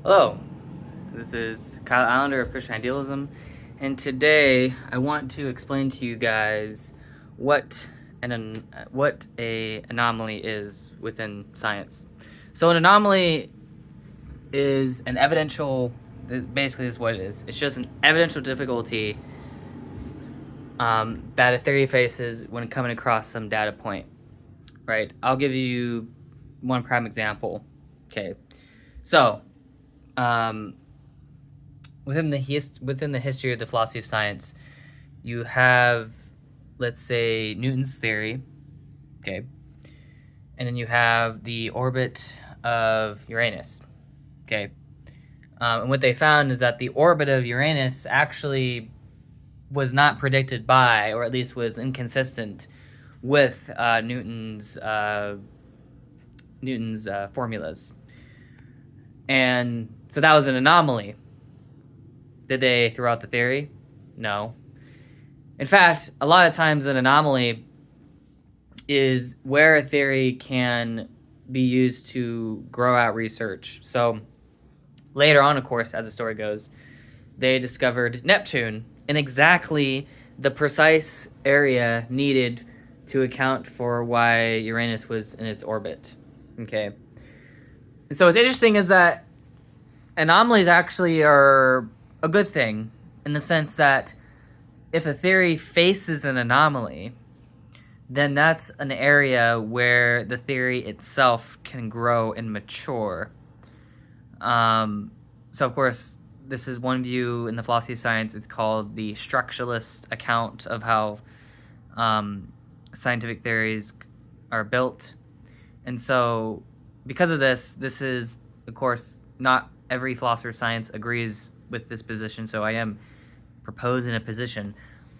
Hello, this is Kyle Allender of Christian Idealism, and today I want to explain to you guys what what a anomaly is within science. So an anomaly is an evidential. Basically, this is what it is. It's just an evidential difficulty that a theory faces when coming across some data point. Right. I'll give you one prime example. Okay. So. Um, within the history of the philosophy of science, you have, let's say, Newton's theory, okay, and then you have the orbit of Uranus, okay. And what they found is that the orbit of Uranus actually was not predicted by, or at least was inconsistent with Newton's formulas, and so that was an anomaly. Did they throw out the theory? No. In fact, a lot of times an anomaly is where a theory can be used to grow out research. So later on, of course, as the story goes, they discovered Neptune in exactly the precise area needed to account for why Uranus was in its orbit. Okay. And so what's interesting is that anomalies actually are a good thing in the sense that if a theory faces an anomaly, then that's an area where the theory itself can grow and mature. So, of course, this is one view in the philosophy of science. It's called the structuralist account of how scientific theories are built. And so, because of this is, of course, not every philosopher of science agrees with this position, so I am proposing a position.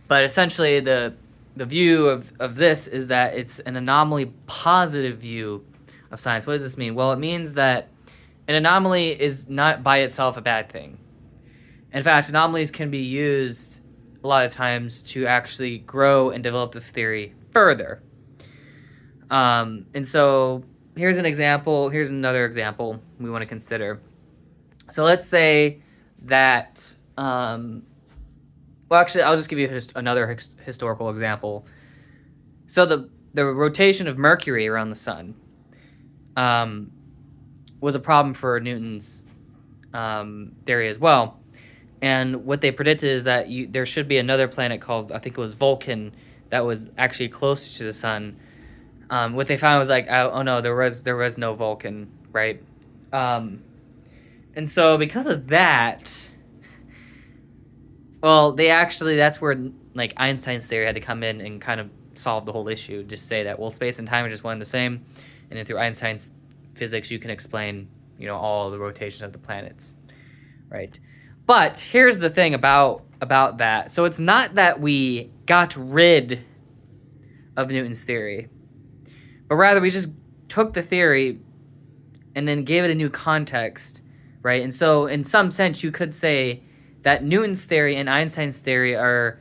But essentially, the view of this is that it's an anomaly positive view of science. What does this mean? Well, it means that an anomaly is not by itself a bad thing. In fact, anomalies can be used a lot of times to actually grow and develop the theory further. And so here's an example. Here's another example we want to consider. So let's say that, well, actually, I'll just give you another historical example. So the rotation of Mercury around the sun was a problem for Newton's theory as well. And what they predicted is that there should be another planet called, I think it was Vulcan, that was actually closer to the sun. What they found was like, oh no, there was no Vulcan, right? And so because of that, well, that's where like Einstein's theory had to come in and kind of solve the whole issue. Just say that, well, space and time are just one and the same, and then through Einstein's physics, you can explain, all the rotation of the planets, right? But here's the thing about that. So it's not that we got rid of Newton's theory, but rather we just took the theory and then gave it a new context, right? And so in some sense, you could say that Newton's theory and Einstein's theory are,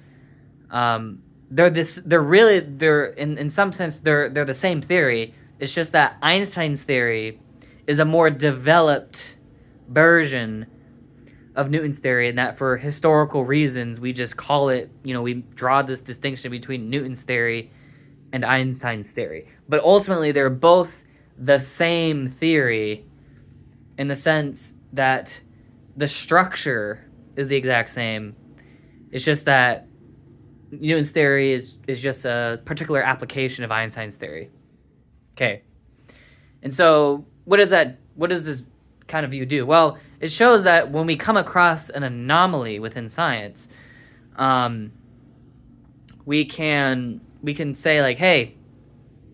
in some sense they're the same theory. It's just that Einstein's theory is a more developed version of Newton's theory, and that for historical reasons we just call it, we draw this distinction between Newton's theory and Einstein's theory. But ultimately they're both the same theory in the sense that the structure is the exact same. It's just that Newton's theory is just a particular application of Einstein's theory. Okay. And so what does this kind of view do? Well, it shows that when we come across an anomaly within science, we can say like, hey,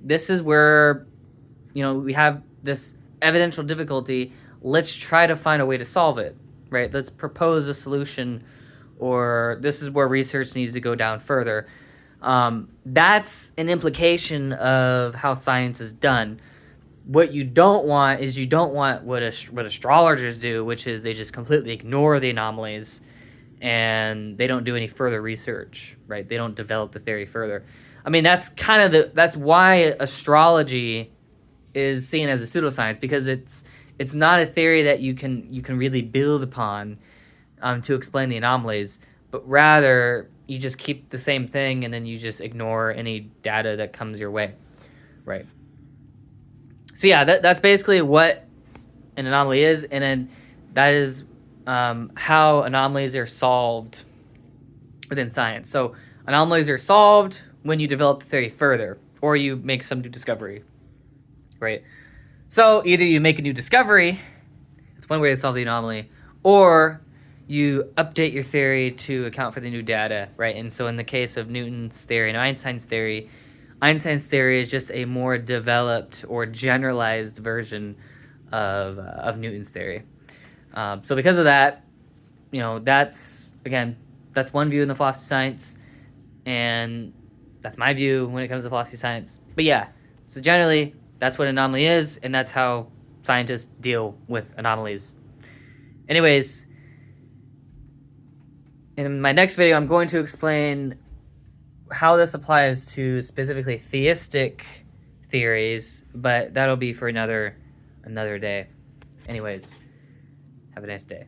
this is where we have this evidential difficulty. Let's try to find a way to solve it, right? Let's propose a solution, or this is where research needs to go down further. That's an implication of how science is done. What you don't want is what astrologers do, which is they just completely ignore the anomalies and they don't do any further research, right? They don't develop the theory further. I mean, that's why astrology is seen as a pseudoscience, because it's not a theory that you can really build upon to explain the anomalies, but rather you just keep the same thing and then you just ignore any data that comes your way, right? So yeah, that's basically what an anomaly is, and then that is how anomalies are solved within science. So anomalies are solved when you develop the theory further, or you make some new discovery, right? So either you make a new discovery, it's one way to solve the anomaly, or you update your theory to account for the new data, right? And so in the case of Newton's theory and Einstein's theory is just a more developed or generalized version of Newton's theory. So because of that, that's one view in the philosophy of science, and that's my view when it comes to philosophy of science. But yeah, so generally that's what an anomaly is, and that's how scientists deal with anomalies. Anyways, in my next video, I'm going to explain how this applies to specifically theistic theories, but that'll be for another day. Anyways, have a nice day.